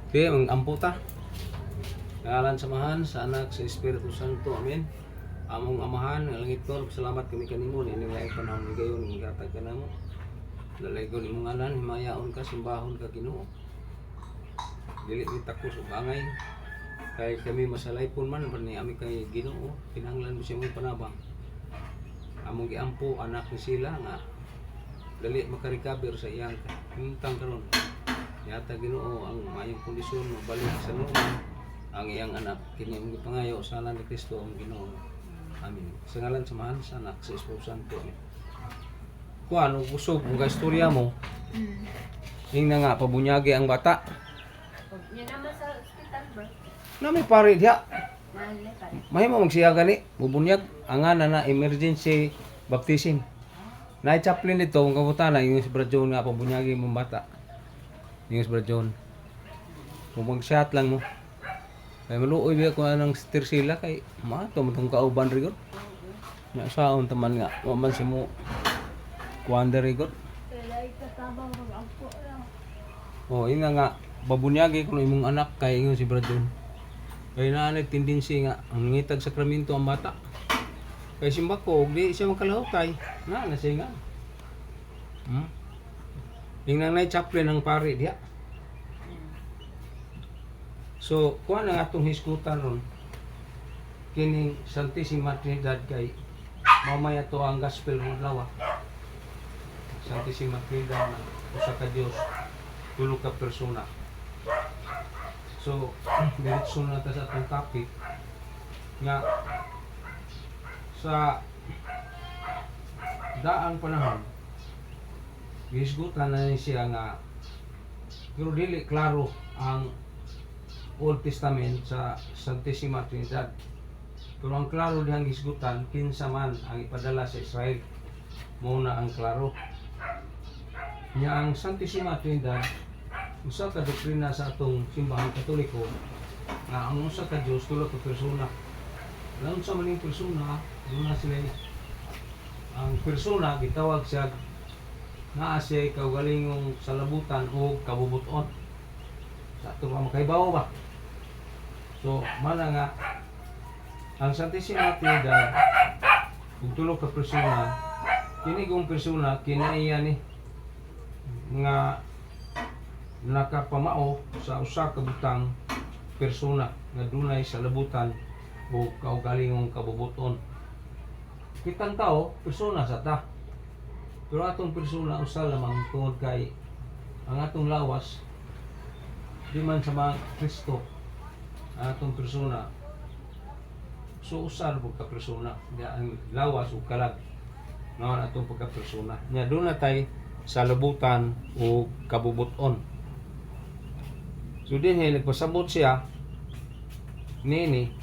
Okay, ang amputa. Ngalan samahan sa anak sa Espiritu Santo. Amen. Among amahan, nga langit ko, salamat kami kanimo ni nilay panahon ni gayon ni gatag ka namo. Lalay ko nimong ngalan, himayaon ka, simbahon ka Ginoo. Dili mi takos ug angay. Kay kami masalaypon man ni ami kay Ginoo, kinahanglan mo siya mong panabang. Among giampo anak ni sila nga dali makarecover sa iyang hintang karon. Yata Ginoo ang mayong kondisyon mabalik sa normal ang iyang anak kini ang gipangayo sa ngalan ni Kristo ang Ginoo. Amen. Sa ngalan samahan sa anak sa Espiritu Santo. Kuan ug usog ang istorya mo. Ingna nga pabunyagi ang bata. Yan naman sa ospital ba? Na may pare diha. Mahal pa rin. Mahimo magsiya gani bubunyag angan na emergency baptism. Nay chaplain dito ang kabutana yung si Brad John nga pabunyagi mong bata. Yung si Brad John. Mag-shot lang mo. Kaya maluoy biya ko anang steer sila kay mato matong kauban rigor. Nya saon taman nga waman si mo kuwander rigor. Kaya kasama mag-ampo lang. Oh, ina nga babunyagi kuno imong anak kay ingon si Brad John. Kay naa tendency nga ang ngitag sakramento ang bata. Kay simbako di siya makalahutay. Na siya nga. Ingnan na chaplain ang pare diya. So, kuha na nga itong hiskutan ron. Kining Santissima Trinidad kay mamaya to ang gospel ng lawa. Santissima Trinidad na usa ka Dios, tulo ka persona. So, diretso na ta sa atong topic nga sa daang panahon gisgutan na siya nga pero dili klaro ang Old Testament sa Santissima Trinidad. Pero ang klaro dihang gisgutan kinsa man ang ipadala sa Israel. Muna ang klaro. Nya ang Santissima Trinidad usa ka doktrina sa atong simbahan Katoliko nga ang usa ka Dios tulo ka persona. Laon sa maning persona, doon na sila ang persona gitawag siya naa siya kaugalingong salabutan o kabubuton. Sa ito pa makaibaw ba? So, mana nga ang Santissima Trinidad ug tulo ka persona kini gong persona kinaiya ni nga nakapamao sa usa ka butang persona nga dunay salabutan o kaugalingong kabubuton. Kitang tao persona sa ta. Pero atong persona usa lamang tungod kay ang atong lawas di man sa mga Kristo ang atong persona. So usar po ka persona. Ang lawas o kalag naman atong pagka-persona. Nya doon na tayo sa labutan o kabubuton. So din nagpasabot siya nini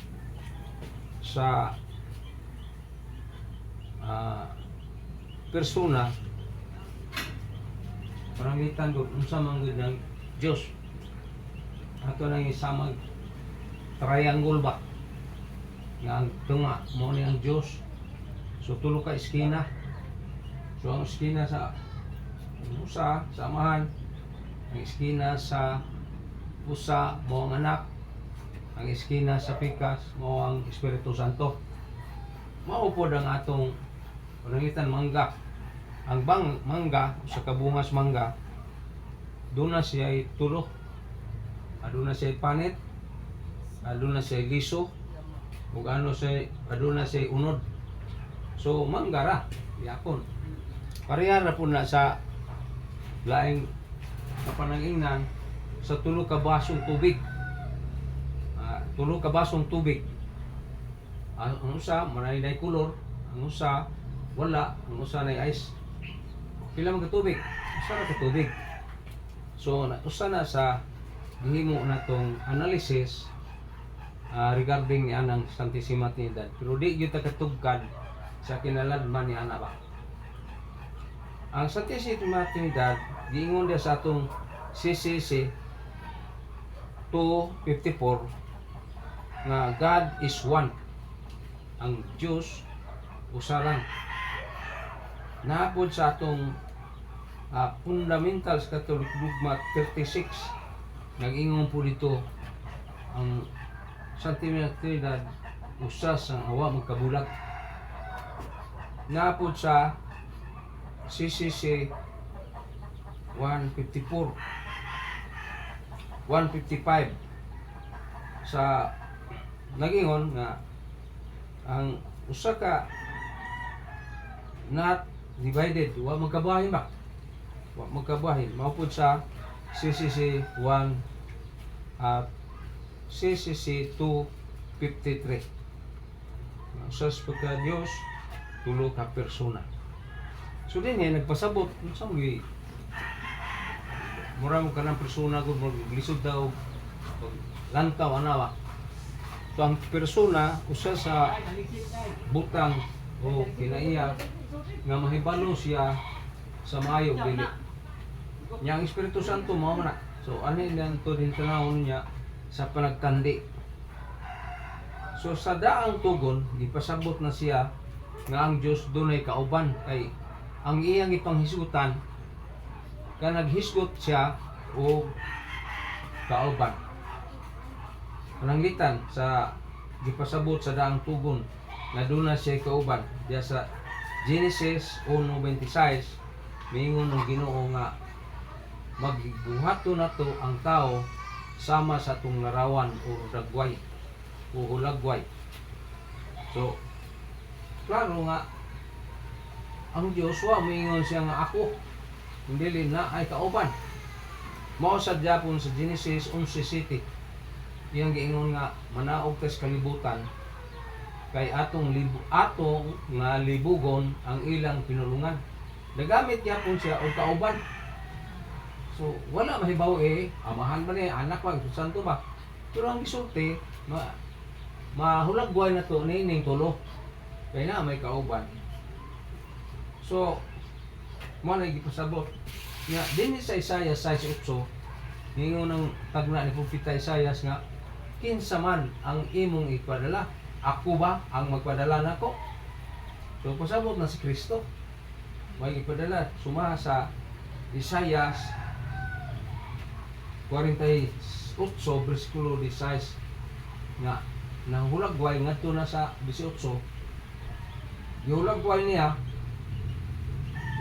sa persona parangitan doon unsa man gud ng Dios. Ato nang isamag triangle ba nga ang tunga mo ni ang Dios. So tulo ka eskina. So ang eskina sa usa sa amahan, ang eskina sa usa mo ang anak, ang eskina sa pikas mo ang Espiritu Santo. Mao pod ang atong panangitan mangga. Ang mangga sa kabungas mangga doon na siya ay tulo. Aduna siya panit, aduna siya liso, ug aduna siya unod. So manggara yapon. Pareha ra pud na sa laing kapanangingnan sa tulo ka basong tubig. Tulo ka basong tubig. Ang usa manay kulor, ang usa wala, ang usa nay ice. Pila man ka tubig? Usa ra ka tubig. So usa na sa gihimo natong analysis regarding ni anang Santissima Trinidad. Pero di gyud ta katugkad sa kinaladman ni ana ba. Ang Santissima Trinidad giingon dia sa atong CCC 254 nga God is one. Ang Diyos usa lang. Naapod sa atong Fundamentals Catholic Dogma 36 nag-ingon po dito ang Santina Trinidad usas ang awa magkabulag. Naapod sa CCC 154 155 sa nagingon nga ang usa ka not divided wa magkabuhayin ba, wa magkabuhayin maupod sa CCC 1 at CCC 253 usas pagka Dios tulo ka persona. So din nagpasabot unsa mo gi mura mo kanang persona gud mo lisod daw lantaw anawa. So ang persona usa sa butang o kinaiya nga mahibalo siya sa maayo dili. Nya ang Espiritu Santo mao man na. So ani lang to din tanawon niya sa panagtandi. So sa daang tugon gipasabot na siya nga ang Dios dunay kauban kay ang iyang ipanghisgutan ka naghisgot siya o kauban. Pananglitan sa gipasabot sa daang tugon na duna siya kauban diya sa Genesis 1:26 mingon ng Ginoo nga magbuhato na to ang tao sama sa tong larawan o dagway o hulagway. So klaro nga ang Diyos wa moingon siya nga ako hindi na ay kauban. Mao sa Japon sa Genesis 11:7 iyang giingon nga manaog tas kalibutan kay atong nga libugon ang ilang pinulungan. Nagamit gyapon siya og kauban. So wala mahibaw amahan ba ni anak ba santo ba. Pero ang gisulti mahulagway na to nining tulo. Kaya na may kauban. So, mo na gipasabot. Nga, din sa Isaiah 6:8, ningon ng tagna ni Propeta Isaias nga, kinsa man ang imong ipadala? Ako ba ang magpadala nako? So, pasabot na si Kristo. May ipadala. Suma sa Isaiah 48, versikulo 16, nga, nang hulagway ngadto na sa 18, hulagway niya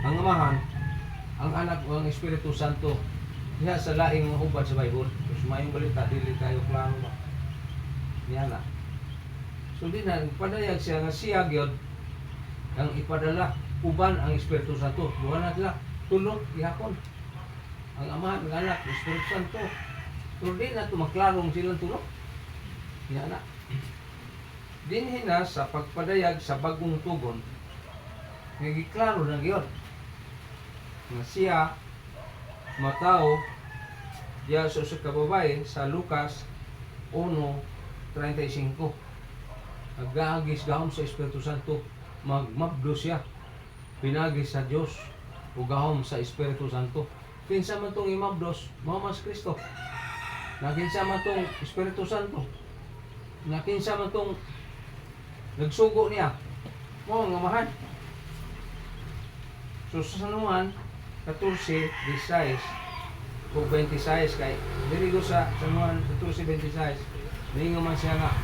ang amahan, ang anak o ang Espiritu Santo diha sa laing mga hubad sa Bible. So mayong balita dili kayo klaro ba niya na. So di na padayag siya nga siya gyud ang ipadala uban ang Espiritu Santo. Duha na sila tulo gihapon ang amahan, ang anak, ang Espiritu Santo. Pero di na tumaklarong silang tulo niya na. Dinhi na sa pagpadayag sa bagong tugon nagiklaro na gyud nga siya matao diya sa usa ka babae sa Lucas 1:35 nagagis gahom sa Espiritu Santo magmabdo siya pinagis sa Dios ug gahom sa Espiritu Santo. Kinsa man tong imabdos mao mas Kristo. Nakinsa man tong Espiritu Santo. Nakinsa man tong nagsugo niya mo ang amahan. So sa Sanuan 14:16 o 26 kay diri go sa Sanuan 14:26 ningon man siya nga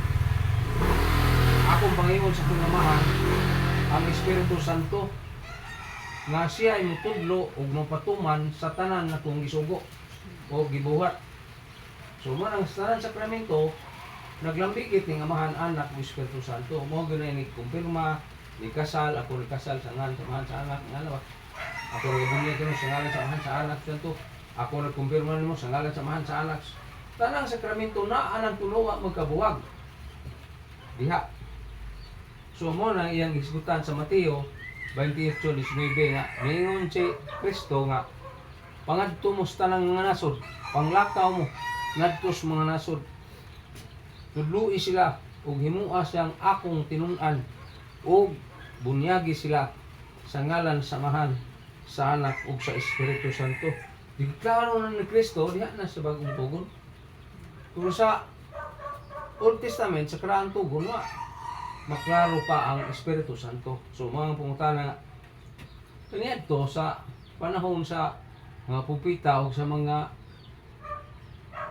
akong pangingon sa akong amahan ang Espiritu Santo nga siya ay mutudlo ug mapatuman sa tanan na kong gisugo o gibuhat. So man ang tanan sakramento naglambigit ng amahan, anak, ng Espiritu Santo. Mo gano'n ni kumpirma, ni kasal, ako ni kasal sa ngalan sa amahan sa anak, nga ba? Ako nagbunyag ko sa ngalan sa amahan sa anak, Santo. Ako nagkumpirma nimo sa ngalan sa amahan sa anak. Tanang sakramento na anang tulowa magkabuwag. Diha. So mo na iyang isgutan sa Mateo 28:19 nga, ningon si Kristo nga, pangadto mo sa tanang mga nasod, panglakaw mo, ngadto sa mga nasod, tudloi sila ug himua siyang akong tinun-an ug bunyagi sila sa ngalan samahan sa anak ug sa Espiritu Santo. Diklaro na ni Kristo diha na sa bagong tugon. Pero sa Old Testament sa karaang tugon wa maklaro pa ang Espiritu Santo. So mga pangutana kaniadto sa panahon sa mga pupita ug sa mga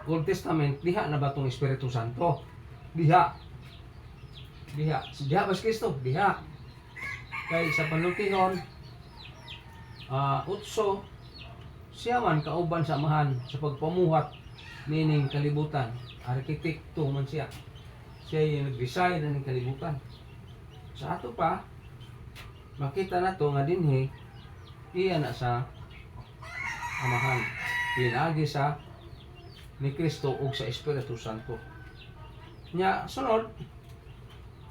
Old Testament, diha na ba itong Espiritu Santo? Diha. Diha. Diha ba si Kristo? Diha. Kay sa panultingon, utso, siya man kauban sa amahan sa pagpamuhat nining kalibutan. Arkitekto man siya. Siya yung nag-design ng kalibutan. Sa ato pa, makita na to nga dinhi, iya na sa amahan. Pinagi sa ni Kristo ug sa Espiritu Santo. Nya sunod,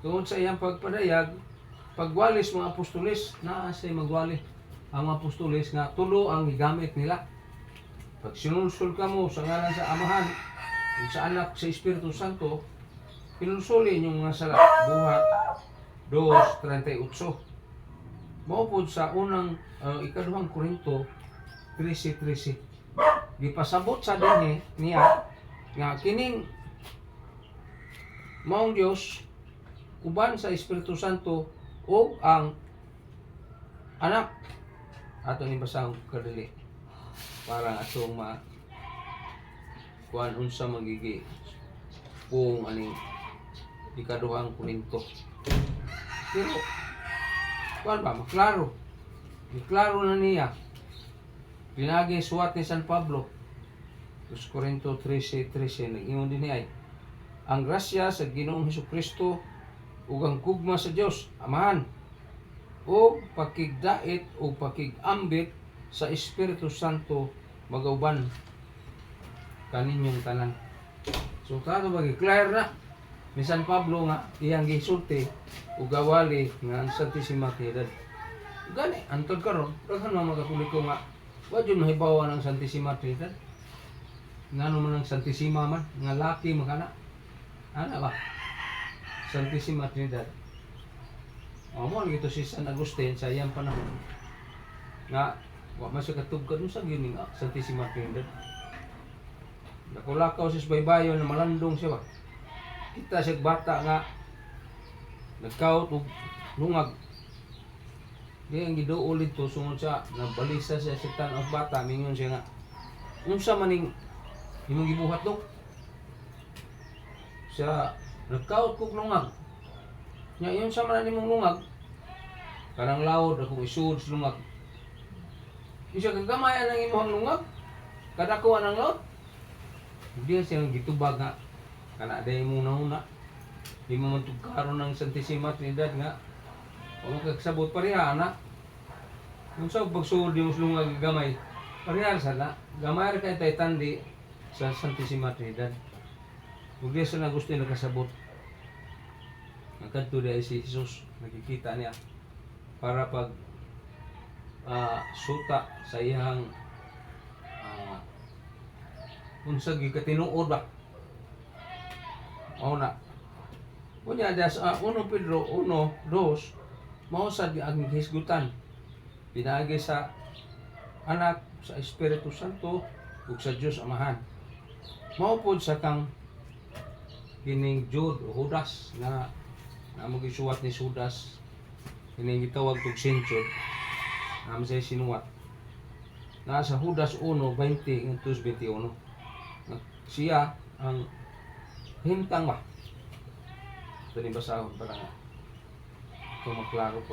tungod sa iyang pagpadayag, pagwalis mga apostoles, naa siya magwali ang mga apostoles nga tulo ang gigamit nila. Pag sinulsul ka mo sa ngalan sa amahan ug sa anak sa Espiritu Santo, pinulsuli yung mga sala. Buhat 2:38. Maupod sa unang ikaduhang Korinto 13:13. Gipasabot sa dinhi niya nga kining maong Dios uban sa Espiritu Santo o ang anak. Ato ni basahon kadali para atong kuan unsa magigi kung aning ikaduhang Korinto. Pero kuan ba maklaro. Maklaro na niya. Pinagi suwat ni San Pablo 2 Korinto 13:13 nag-ingon din niya ang grasya sa Ginoong Hesukristo ug ang gugma sa Dios Amahan o pakigdait o pakigambit sa Espiritu Santo magauban kaninyong tanan. So kato ba clear na ni San Pablo nga iyang gisulti ug gawali nga ang Santissima Trinidad. Gani antod karon daghan mga makakuliko nga wa jud mahibawan ang Santissima Trinidad. Ngano man ang Santissima man nga laki makana. Ana ba? Santissima Trinidad. Mo gito si San Agustin sa iyang panahon. Nga wa man siya katugkad sa gining Santissima Trinidad. Nakulakaw siya sa baybayon na malandong siya ba. Kita siya bata nga nagkaut og lungag. Di ang giduol dito sungod sa nabalisa siya sa tan of bata mingon siya nga unsa maning imong gibuhat do? Siya nagkaut kog lungag. Nya yun sa man nimong lungag kanang laod ako isud sa lungag. Isa kagamayan ang imong lungag kadako ang laod. Di siya gitubag nga kana day mo na di mo man tugkaron ng Santissima Trinidad nga o magkasabot pareha na kung sa pagsuod di mo lungag gamay pareha sana gamay ra kay taytandi sa Santissima Trinidad ug di sa gusto nakasabot nagkadto di si Jesus nakikita niya para pag suta sa iyang unsa gikatinuod ba na kunya das 1 Pedro 1:2 mao sad ang hisgutan pinaagi sa anak sa Espiritu Santo ug sa Dios Amahan mao pod sa kang kining Jude o Judas na namo gisuwat ni Judas kining gitawag og sinchod namo say sinuwat na sa Judas 1:20 hangtod 21 siya ang hintang ba ito ni basahon para nga ito maklaro po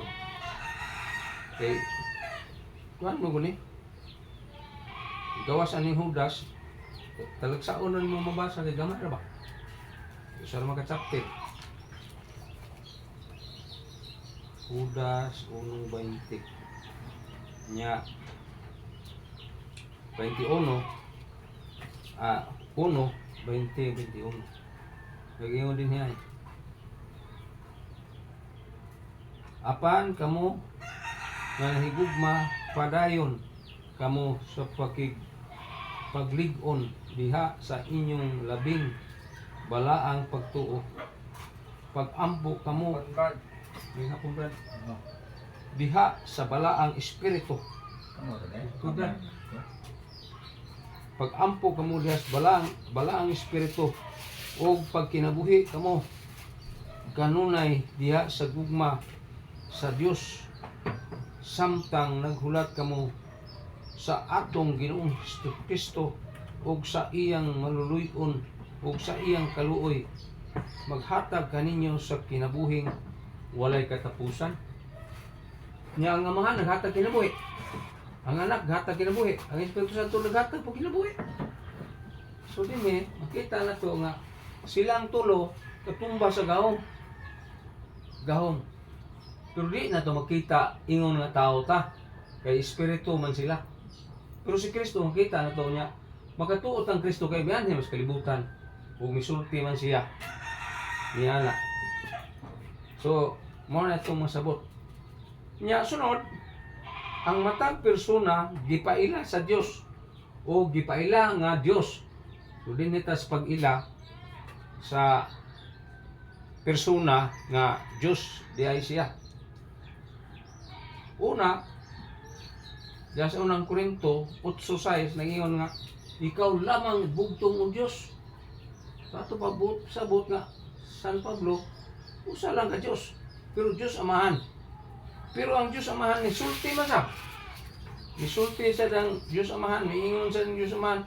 okay kuhan mo guni gawas ani Judas talagsaon na mo mabasa kay gamay ra ba isa ra maka-chapter Judas 1:20 nya 21 1:20-21 nag-ingon din niya apan kamo nga higugma padayon kamo sa paglig-on diha sa inyong labing balaang pagtuo pag-ampo kamo diha sa balaang espiritu pag-ampo kamo diha sa balaang espiritu o pagkinabuhi kamo kanunay diha sa gugma sa Dios samtang naghulat kamo sa atong Ginoong Kristo ug sa iyang maluluyon ug sa iyang kaluoy maghatag kaninyo sa kinabuhing walay katapusan. Nya ang amahan naghatag kinabuhi, ang anak naghatag kinabuhi, ang Espiritu Santo naghatag po kinabuhi. So dinhi makita na to nga silang tulo katumba sa gahom. Pero di na to makita ingon nga tao ta, kay espiritu man sila. Pero si Kristo makita na to niya, makatuot ang Kristo kay biyan mas kalibutan ug misulti man siya. Niya na. So, mo na itong masabot. Nya sunod, ang matag persona gipaila sa Dios o gipaila nga Dios. So din nitas pag-ila sa persona nga Dios di ay siya. Una, diya sa unang Korinto 8:6 nangingon nga ikaw lamang bugtong o Dios. Sa ato sabot nga San Pablo, usa lang ka Dios, pero Dios amahan. Pero ang Diyos Amahan ni sulti man sa. Misulti sa dang Diyos Amahan, miingon sa Diyos Amahan,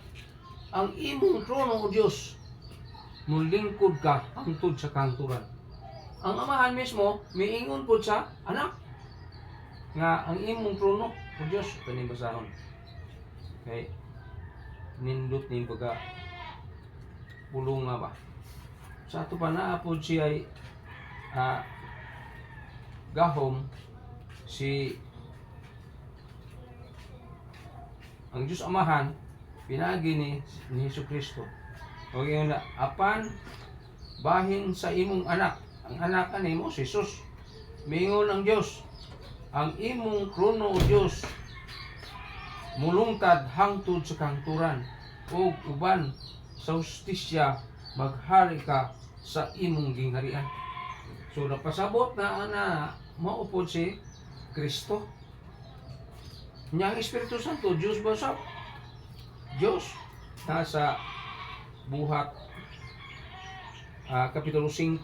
ang imong trono o Diyos, mulingkod ka hangtod sa kanturan. Ang Amahan mismo, miingon po sa anak, nga ang imong trono o Diyos, ito ni basahon. Okay, nindot ni baga, pulong nga ba? Sa ito pa naapod siya ay gahom, si ang Diyos Amahan pinagi ni Jesucristo. O yun na, apan bahin sa imong anak. Ang anak kanimo si Jesus. Mingon ang Diyos, ang imong trono o Diyos mulungtad hangtod sa kanturan ug uban sa hustisya maghari ka sa imong gingharian. So napasabot na maupod si Kristo. Nya ang Espiritu Santo, Diyos ba sa? Diyos. Nasa buhat Kapitulo 5,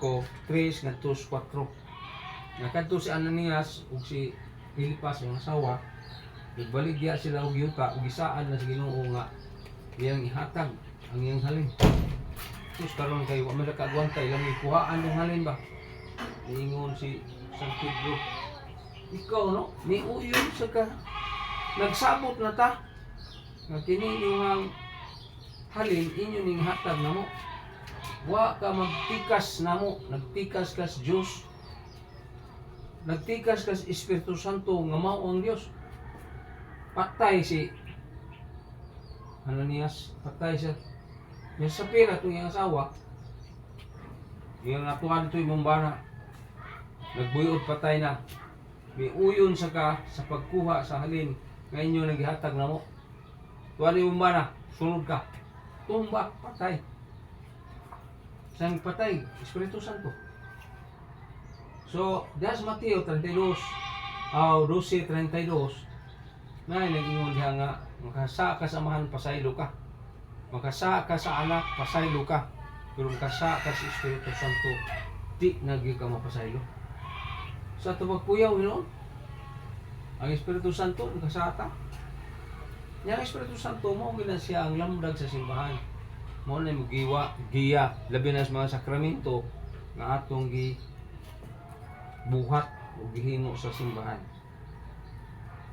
3 ngadto 4. Nakadto si Ananias ug si Filipas ang asawa, nagbaligya sila og yuta ug gisaan na sa Ginoo nga iyang ihatag ang iyang halin. Sus karon kay wa man kagwantay lang ikuhaan ang halin ba? Ingon si San Pedro, ikaw no, ni uyon sa ka nagsabot na ta nga kini yung halin inyo ning hatag namo, wa ka magtikas namo, nagtikas kas Dios, nagtikas kas Espiritu Santo nga mao ang Dios. Patay si Ananias, patay siya. Yung Sapira itong iyang asawa, yung natuhan ito yung bana, nagbuyod patay na. May uyon sa ka sa pagkuha sa halin, ngayon yung naghihatag na mo. Tuwan yung bana, sunod ka. Tumba, patay. Sang patay, Espiritu Santo. So, das Mateo 32, 12:32, na nag-ingon diha nga, makasa ka sa amahan, pasaylo ka. Makasa ka sa anak, pasaylo ka. Pero makasa ka sa Espiritu Santo, di naging ka mapasaylo. Sa tubagpuyaw, yun, ang Espiritu Santo, nakasata. Yang Espiritu Santo, mo ginan siya ang lamdag sa simbahan. Mo na yung giya, labi na sa mga sakramento, na atong buhat o gihimo sa simbahan.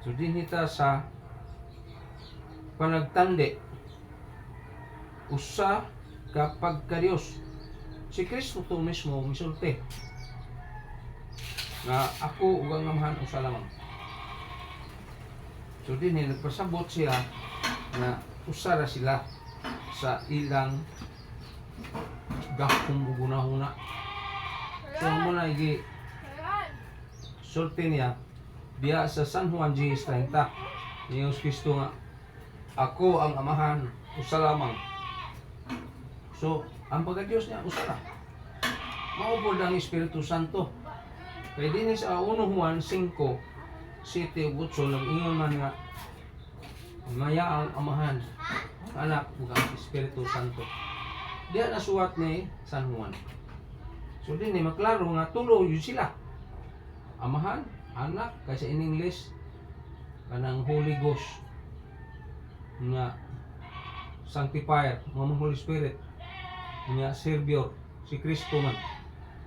So din kita sa panagtandi, usa kapag ka-Diyos. Si Kristo to mismo misulti na ako ug ang amahan usa lamang. So din nagpasabot siya na usa ra sila sa ilang gahom ug una-una. So mo na sulti niya diya sa San Juan 10:30. Ni Jesus Kristo nga ako ang amahan usa lamang. So, ang pagka-Diyos niya, usara. Maupod ang Espiritu Santo. Kaya din sa 1 Juan 5, 7, 8, nag-ingon man nga, maya ang amahan, anak, ug ang Espiritu Santo. Diya nasuwat ni San Juan. So, din maklaro nga, tulo yun sila. Amahan, anak, kasi in English, kanang Holy Ghost. Nga, sanctifier, mga Holy Spirit, niya Savior, si Kristo man,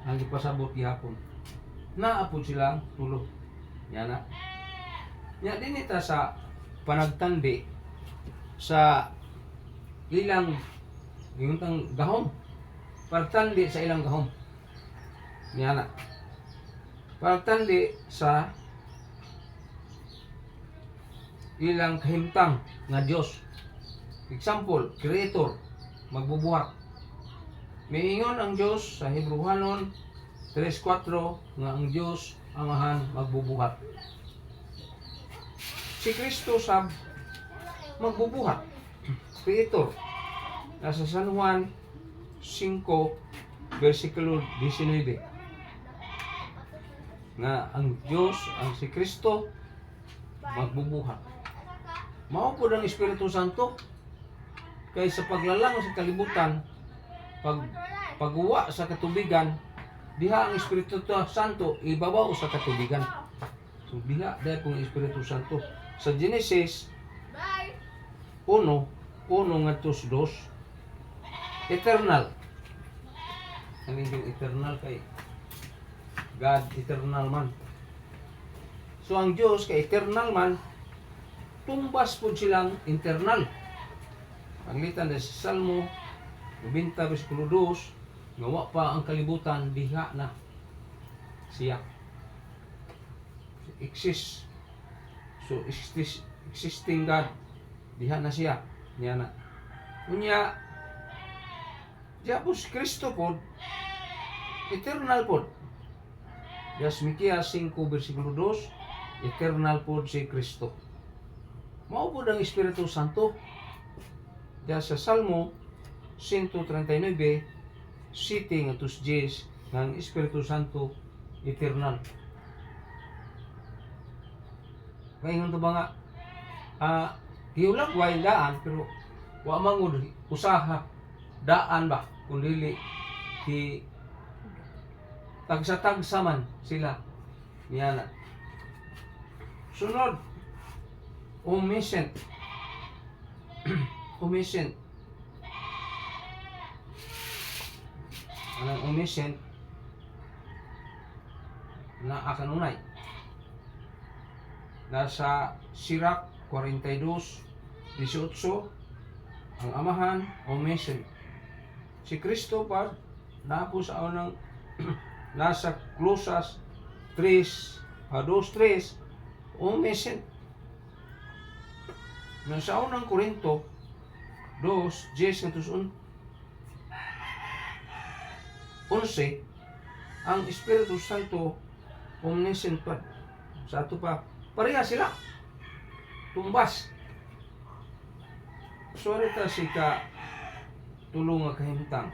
ang ipasabot gihapon. Naapod sila tulo. Yan na. Nya dinita sa panagtandi sa ilang yung gahom. Pagtandi sa ilang gahom. Yan na. Pagtandi sa ilang kahimtang nga Dios. Example, creator, magbubuhat. Miingon ang Dios sa Hebrewanon 3:4 nga ang Dios Amahan magbubuhat. Si Kristo sab magbubuhat. Creator. Nasa San Juan 5 versikulo 19. Nga ang Dios, ang si Kristo magbubuhat. Mao po ang Espiritu Santo kay sa paglalang sa kalibutan, pag-uwa sa katubigan, diha ang Espiritu Santo ibabaw sa katubigan. So diha dahil pong Espiritu Santo. Sa Genesis 1:1-2, eternal. Ano yung eternal kay God, eternal man. So ang Diyos kay eternal man, tumbas po silang internal. Panglitan na sa Salmo 90:2, ngawa pa ang kalibutan, diha na siya. Exist. So, existing God, diha na siya. Niya na. Kunya, diya po si Kristo po, eternal po. Yes, Mikias 5:2, eternal po si Kristo. Mao po ang Espiritu Santo. Diya sa Salmo 139, sitting at usjes ng Espiritu Santo eternal. Ngayon ito ba nga, hiulag way daan, pero wa mangod usaha daan ba, kundi di tagsa-tagsa man sila. Yan na. Sunod, omniscient. Omniscient. Ang omniscient na akanunay. Nasa Sirach 42:18, ang Amahan omniscient. Si Kristo pa napo sa unang nasa Colosas 2:3, omniscient. Nasa unang Korinto 2:10-11, ang Espiritu Santo omniscient pa. Sa ato pa, pareha sila. Tumbas. Sorry ta si ka tulong nga kahimtang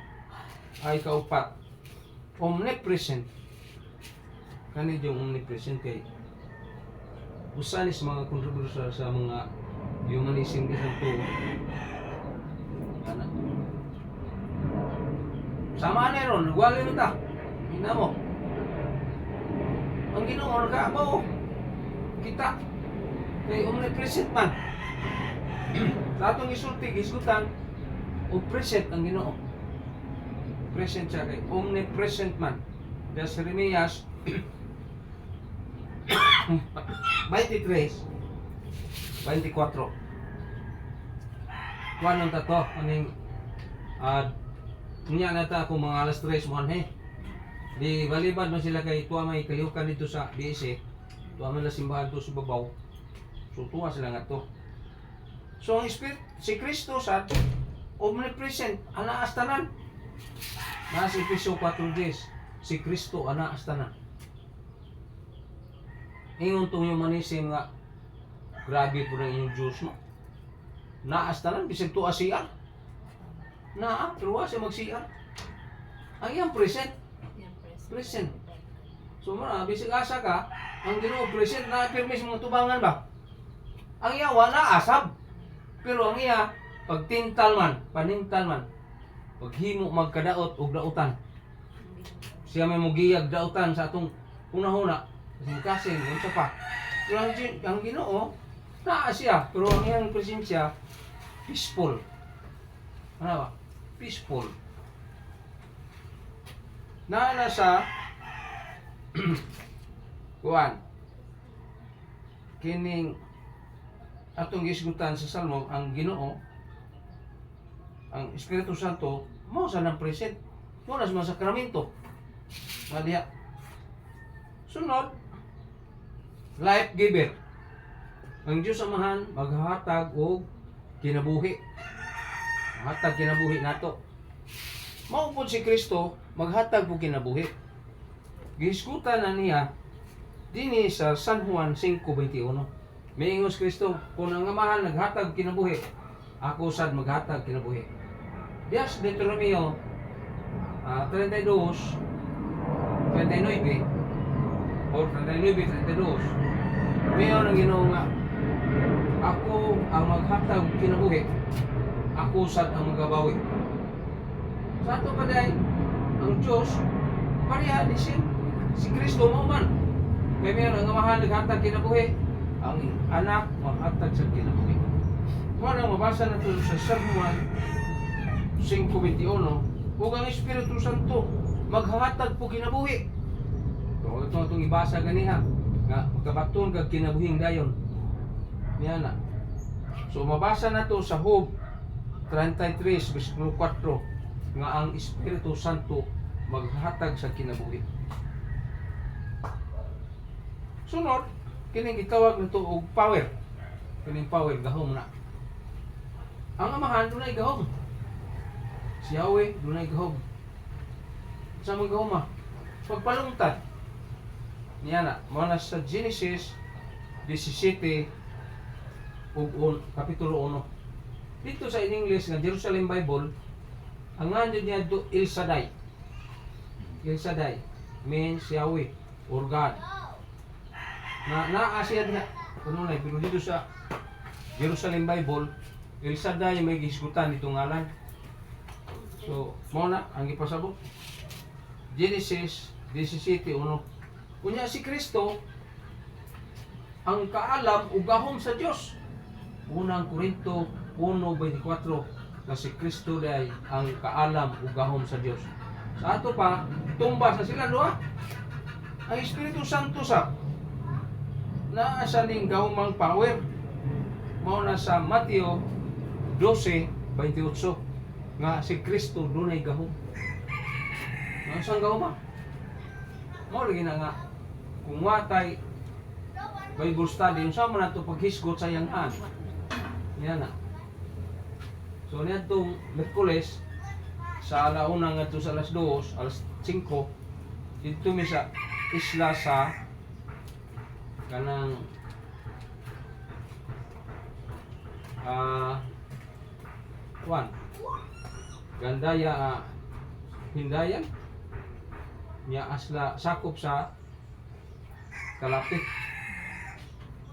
ay kaupat. Omnipresent. Kani yung omnipresent kay usanis mga kontrobersya sa mga humanism isang to. Ana. Sama na ron, nagwali mo ta. Hina mo. Ang Ginoo ka mo. Kita. Kay omnipresent man. Sa atong isulti, isgutan, present ang Ginoo. Present siya kay omnipresent man. Dahil sa Jeremias 23:24. Kuwan nung tato, aning niya na ta kung mga alas 3 mo he. Di balibad man sila kay tuwa may kalihukan dito sa BSC. Tuwa man na simbahan to sa babaw. So tuwa sila nga to. So ang Spirit, si Kristo sa omnipresent, ana astanan. Nasa Efeso 4:10, si Kristo ana astanan. Ingon tong humanism nga grabe po ng inyong Diyos mo. Naastanan, bisag to asiyar. Pero wa siya magsiyar. Ang iyang present. Present. So bisag asa ka, ang Ginoo present na pirmis mga tubangan ba? Ang iya wala asab. Pero ang iya pagtintal man, panintal man, paghimo magkadaot og dautan. Siya may mugiyag dautan sa atong una-una. Kasi unsa pa. Pero ang Ginoo naa siya, pero ang iyang presensya peaceful. ano ba? Peaceful. Sa kuan kining atong gisgutan sa Salmo ang Ginoo, ang Espiritu Santo mo sa nang present mo na sa mga sakramento nga diha. Sunod, life giver. Ang Diyos Amahan maghahatag og kinabuhi. Maghatag kinabuhi nato. Mao pud si Kristo maghatag og kinabuhi. Gihisgutan na niya dinhi sa San Juan 5:21. Miingos Kristo, kung ang Amahan naghatag kinabuhi, ako sad maghatag kinabuhi. Diya sa Deuteronomio 32, 39 o 39:32. Mayon ang Ginoo nga, ako ang maghatag kinabuhi, ako sad ang magabawi. Sa ato pa day, ang Diyos, pareha di si Kristo mo man. Kaya mayon ang Amahan naghatag kinabuhi, ang anak maghatag sa kinabuhi. Kung ano mabasa na ito sa San Juan 5:21, ug ang Espiritu Santo maghahatag po kinabuhi. So itong ibasa ganiha nga magkabaton kag kinabuhing dayon. Niya na. So mabasa na to sa Job 33 versikulo 4 nga ang Espiritu Santo maghatag sa kinabuhi. Sunod, kining gitawag nito og power. Kining power gahom na. Ang Amahan dunay gahom. Si Yahweh dunay gahom. Sa mga gahom pagpalungtad. Niya na, mao na sa Genesis 17 ug kapitulo 1. Dito sa in English nga Jerusalem Bible, ang nga niya do El Shaddai. El Shaddai means Yahweh or God. Na siya diha kuno na pero dito sa Jerusalem Bible, El Shaddai may gisgutan itong ngalan. So, mo na ang ipasabot. Genesis 17:1. Kunya si Kristo ang kaalam ug gahom sa Dios. Unang Korinto 1:24 na si Kristo day ang kaalam ug gahom sa Dios. Sa ato pa tumba sa sila duha. Ang Espiritu Santo sa naa sa ning gahumang power. Mao na sa Mateo 12:28 nga si Kristo dunay gahom. Nga sang gahom ba? Mao lagi na nga kung watay Bible study unsa man nato paghisgot sa yang-an. Yan na. So niadtong Miyerkules sa alauna ngadto sa alas 2, alas 5 dito mi sa isla sa kanang Gandaya Hindayan niya asla sakop sa Kalapit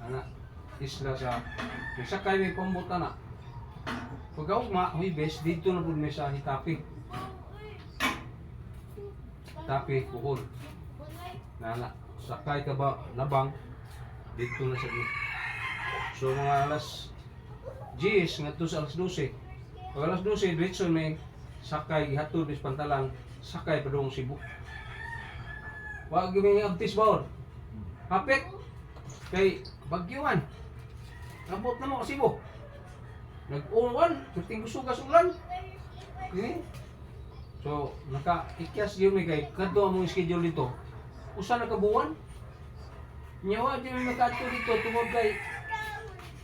ana isla sa sakay may pambuta na pagkaugma Huwebes dito na pud may sa Hitapi Bohol na sakay ka ba labang dito na sa so mga alas 10 ngadto sa alas 12 pag alas 12 diretso may sakay gihatod bis Pantalang sakay padung Cebu wa gyud abtis baon hapit kay Bagyuan abot na mo ka Cebu nag-uwan kuting gusugas ulan so naka-ikyas yun may kay kadto among schedule dito usa na kabuwan nyawa di may makaadto dito tungod kay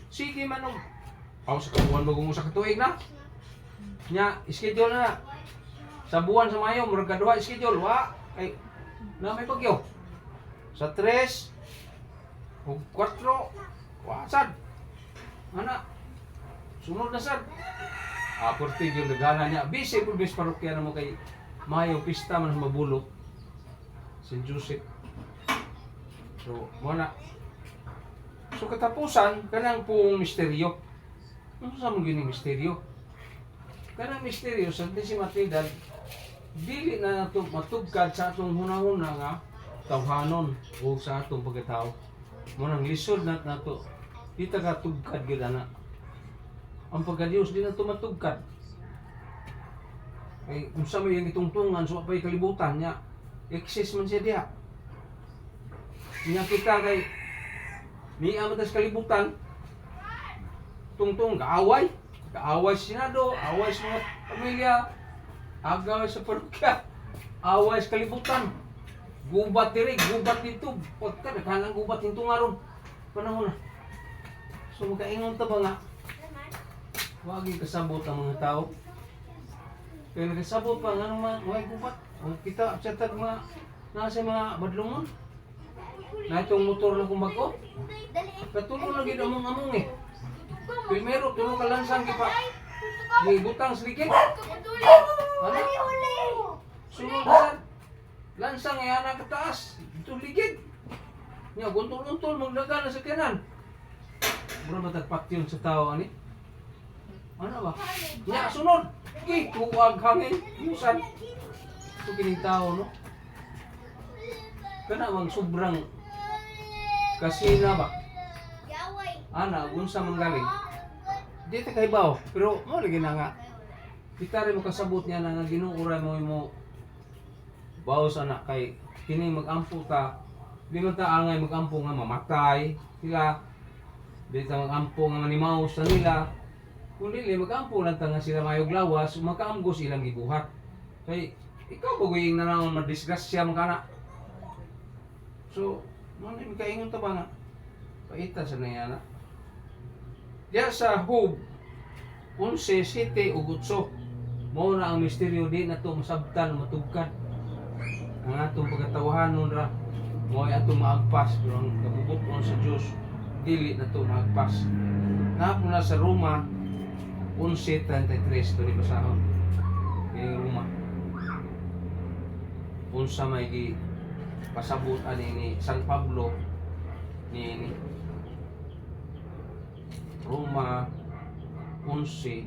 sige man og sa kabuwan bagong usa ka tuig na nya schedule na sa buwan sa Mayo murag kaduha schedule wa kay na may bagyo sa 3 ug 4 wa sad ana sunod na sad porti yung nagana niya busy po bis parokya na mo kay Mayo pista man mabulok St. Joseph so muna so katapusan kanang puong misteryo ano sa mong gining misteryo kanang misteryo sa Santísima Trinidad dili na nato matugkad sa atong hunahuna nga tawhanon o sa atong pagkatao mo nang lisod nato di taga tugkad gyud ana ang pagka-Dios di nato matugkad Ay unsa may yung itungtungan so pay kalibutan niya. Excess man siya diha. Niya kita kay ni amatas kalibutan. Tungtung kaaway. Kaaway sa Senado, away sa mga pamilya, agaway sa parokya, away sa kalibutan. Gubat diri, gubat dito. Pagka naghanang gubat hinto nga ron. Panahon na. So makaingon ta ba nga? Wag yung kasabot ang mga tao. Kaya nagkasabot pa nga naman, may gubat. Ang kita sa tag mga nasa mga badlungon. Na itong motor na kumbago. Katulong lagi among-among eh. Primero, tulong ka lansang gipa. Gibutang sa likid. Ano? Sunod na lansang ay anak kataas. Ito ligid. Nya, guntol-untol, magdaga na sa kanan. Mura ba tagpatyon sa tao, ani? Ano ba? Nya, sunod. Kuwag hangin. Yusan. Ito kining tao, no? Kana bang sobrang kasina ba? Ana, unsa man galing? Di ta kahibaw, pero mo lagi na nga. Kita rin mo kasabot niya na nga ginuuray mo bawas anak kay kini mag-ampo ta. Di man ta angay mag-ampo nga mamatay sila. Di ta mag-ampo nga manimaw sa nila. Kundi mag-ampo lang ta nga sila mayog lawas, makaamgos ilang gibuhat. Kay ikaw bagoy na naman madisgrasya man kana. So, mo ni kaingon ta ba nga? Paita sa nayana. Diya sa Hub 11:7 ug 8 mao na ang misteryo di na to masabtan matugkad. Ang atong pagkatawahanon ra mo ay atong maagpas pero ang kabubot sa Dios dili na to maagpas. Napo na sa Roma 11:33 to ni basahon. Kay Roma. Unsa may gi pasabot ani ni San Pablo ni Roma 11:33.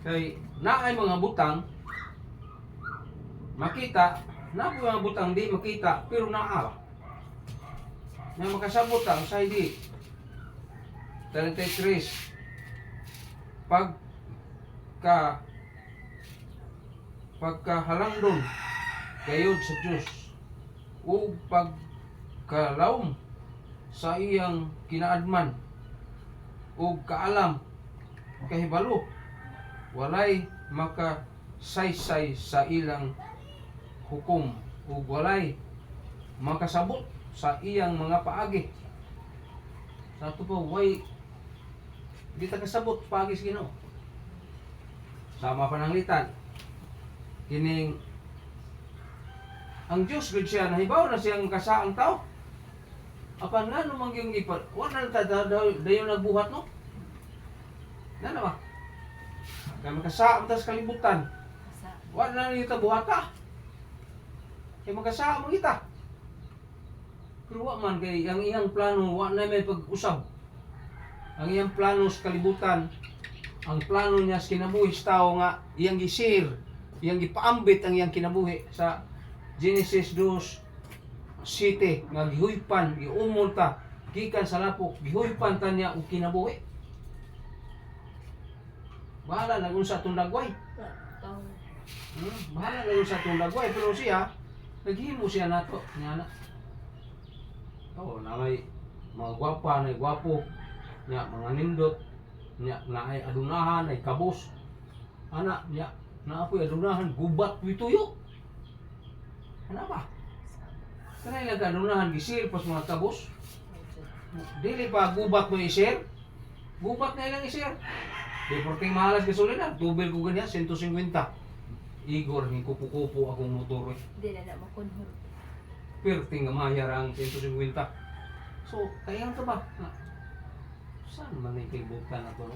Kay naay mga butang makita, na mga butang di makita pero naa. Na makasabot ang sa di 33 pagkahalangdon gayud sa Dios ug pagkalawom sa iyang kinaadman ug kaalam kahibalo walay makasaysay sa ilang hukom ug walay makasabot sa iyang mga paagi. Sa ato po way di ta kasabot paagi sa Ginoo. Sama pananglitan kining ang Diyos gud siya nahibaw na siyang kasaang tao. Apan nga no mangyong ipa, wala na dayon nagbuhat no. Nana ba? Kaya makasaang tas kalibutan. Wala na nita buhata. Kaya makasaang mo kita. Pero wa man kay ang iyang plano wa na may pag-usab. Ang iyang plano sa kalibutan, ang plano niya sa kinabuhi sa tao nga iyang gisir, iyang gipaambit ang iyang kinabuhi sa Genesis 2:7 nga gihuypan, giumol ta gikan sa lapok, gihuypan ta niya og kinabuhi. Bahala na kung sa atong dagway. Bahala na kung sa atong dagway, pero siya naghimo siya nato niya na. Oo, na may mga gwapa, na gwapo, niya mga nindot, niya na ay adunahan, ay kabos. Anak niya na apoy adunahan, gubat wituyo. Ano ba? Kanay lang kadunahan gisir pas mga kabos. Dili pa gubat mo isir. Gubat na ilang isir. Di porting mahalas gasolina, tubig ko ganyan 150. Igor ni kupu-kupu akong motor. Hindi na makunhod. Perting nga mahayar ang 150. So, kaya ito ba? Saan man yung kilibutan na ito? No?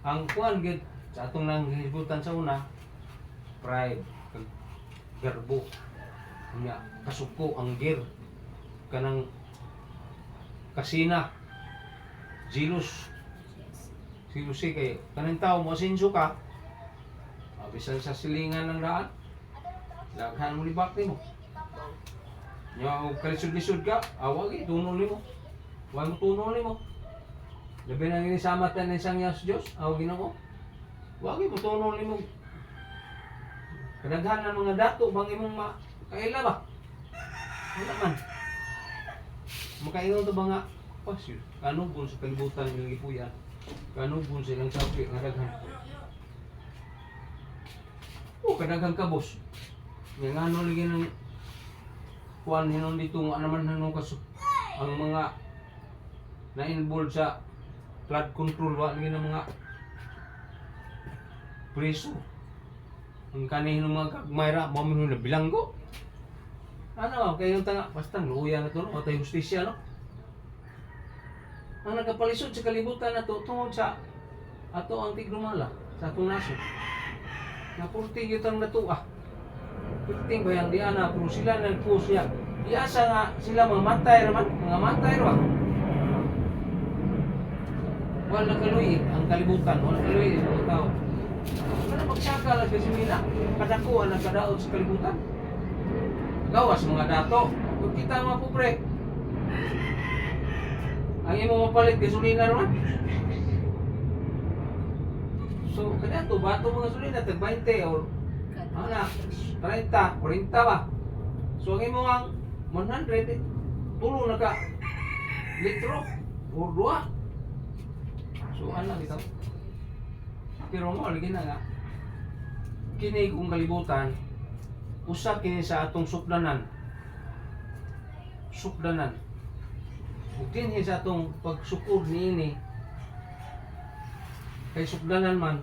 Ang kuhan, sa atong nang kilibutan sa una, pride, garbo, kasuko, ang gear, kanang kasina, jealous, silusi kayo. Kanang tao mo, asinso ka, bisan sa silingan ng daan, laghan mo libak mo. Nya og kalisod-lisod ka, awag tunol nimo. Wa mo tunol nimo. Labi na ginisamatan ng isang yas Diyos, aw Ginoo. Wag mo tunon nimo. Kadaghan ng mga dato bang imong makaila ba? Wala man. Makaingon to ba nga? Pasyo. Kanugol sa kalibutan yung ipuyan. Kanugol silang sabi nga daghan. Kadaghan ka boss. Yang ano lagi ng kuan hinon dito nga naman hanong kaso ang mga na-involved sa flood control wa lagi ng mga preso. Ang kanihin ng mga kagmayra, mamunin na bilanggo. Ano, kayo tanga, basta luya na ito, no? O tayo justisya, no? Ang nagkapalisod sa kalibutan na ito, tungod sa ato ang tigrumala, sa atong naso. Napulti yun ang natuah. Pulting ba yung diana, pero sila nagpus niya. Iasa nga sila mamatay naman, mga matay naman. Wala kaluy ang kalibutan, wala kaluy ang mga tao. Wala magsaka lang kasi nila, kadakuan ang kadaot sa kalibutan. Gawas mga dato, kung kita mga pobre, ang imo mapalit gasolina naman. So, kaya to, bato mga gasolina, tag 20 or ano, 30, 40 ba? So, ang imo ang 100, tulo na ka litro or 2. So, ano kita? Pero mo, lagi na nga, kini kong kalibutan, usa kini sa atong suklanan. Suklanan. Ug dinhi sa atong pagsukod niini. Kay suklanan man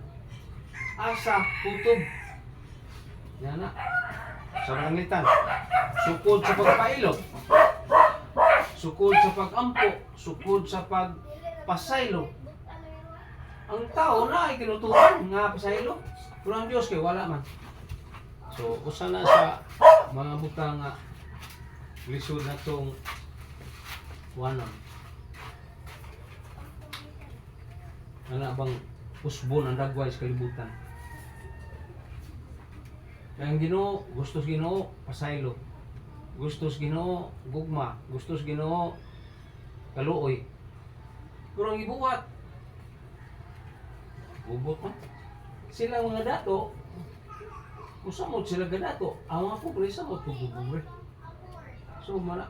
asa kutob. Yan na. Sa rangitan. Sukod sa pagpailog. Sukod sa pagampo, sukod sa pagpasaylo. Ang tao na ay kinutukan nga pasaylo. Pero ang Diyos kay wala man. So, usa na sa mga butang nga lisod na itong wanon. Ano bang usbon ang dagway sa kalibutan. Kaya ang Ginoo, gustos Ginoo, pasaylo. Gustos Ginoo, gugma. Gustos Ginoo, kaluoy. Pero ang ibuhat, ubot man. Sila mga dato, usamot sila ganato, ang mga pobre sa mga pobre. So, mana.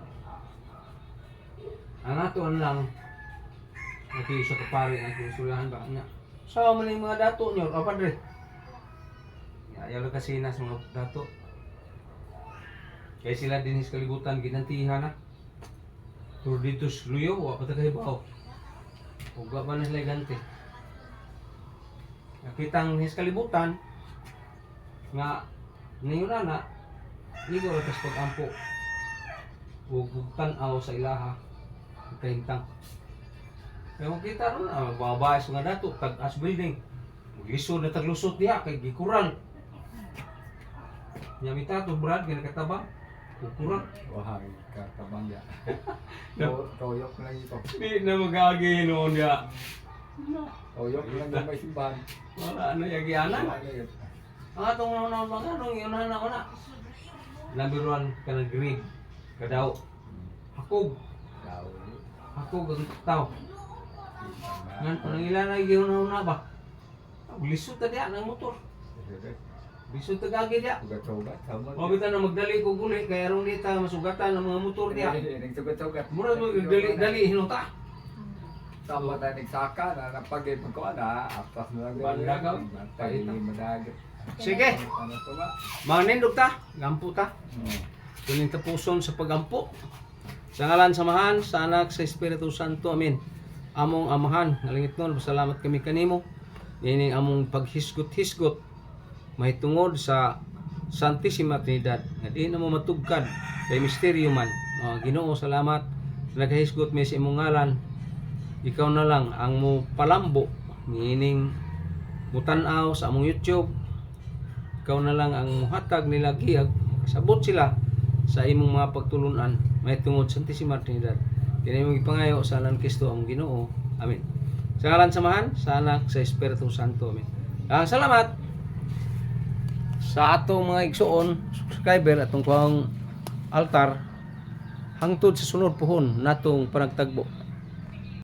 Ang ato lang, ito yung sa kapari, ang istoryahan ba niya. So, man yung mga dato nyo, o padre? Ayaw lang kasi na sa mga dato. Kaya sila din sa kalibutan, ginantihan na. Pero dito sa luyo, wala pa tagahibaw. Huwag ba na sila ganti. Nakitang sa kalibutan, nga niyo na ligo ra tas pagampo ug tan-aw sa ilaha kahintang kaya makita ron magbabayas nga dato tag-as building lisod na taglusot diha kay gikural nyamita to brad kay nakatabang kukural Wah, katabang ya. Toyok lang ito. di na magagi noon ya Toyok lang yung may simbahan. wala ano yagianan Wala yun. ang atong mga anong yun na na number 1 ka ng green kadaw hakog ang tao ngan anong ilan na yun na ba lisod ta diya ng motor lisod ta gagi diya Sugat-sugat. mabitan na magdali ko guli kaya aron di ta masugatan ng mga motor diya Nagsugat-sugat. mura mo dali hinuta Tama tayo nagsaka na napag-ipon ko na. Apas na lang. Bandagaw. Tayo madagat. sige Ano to ba? manindog ta gampo ta kuning tapuson sa pagampo sa ngalan samahan sa anak sa Espiritu Santo amen among amahan nalingit nun pasalamat kami kanimo nining among paghisgot-hisgot mahitungod sa Santissima Trinidad nga di na mo matugkad kay misteryo man Ginoo salamat naghisgot mi sa imong ngalan ikaw na lang ang mo palambo nining mutan-aw sa among YouTube ikaw na lang ang muhatag nila giyag sabot sila sa imong mga pagtulunan mahitungod sa Santissima Trinidad kini imong ipangayo sa ngalan Kristo ang Ginoo amen sa ngalan samahan sa anak sa Espiritu Santo amen salamat sa atong mga igsoon subscriber atong kuang altar hangtod sa sunod pohon natong panagtagbo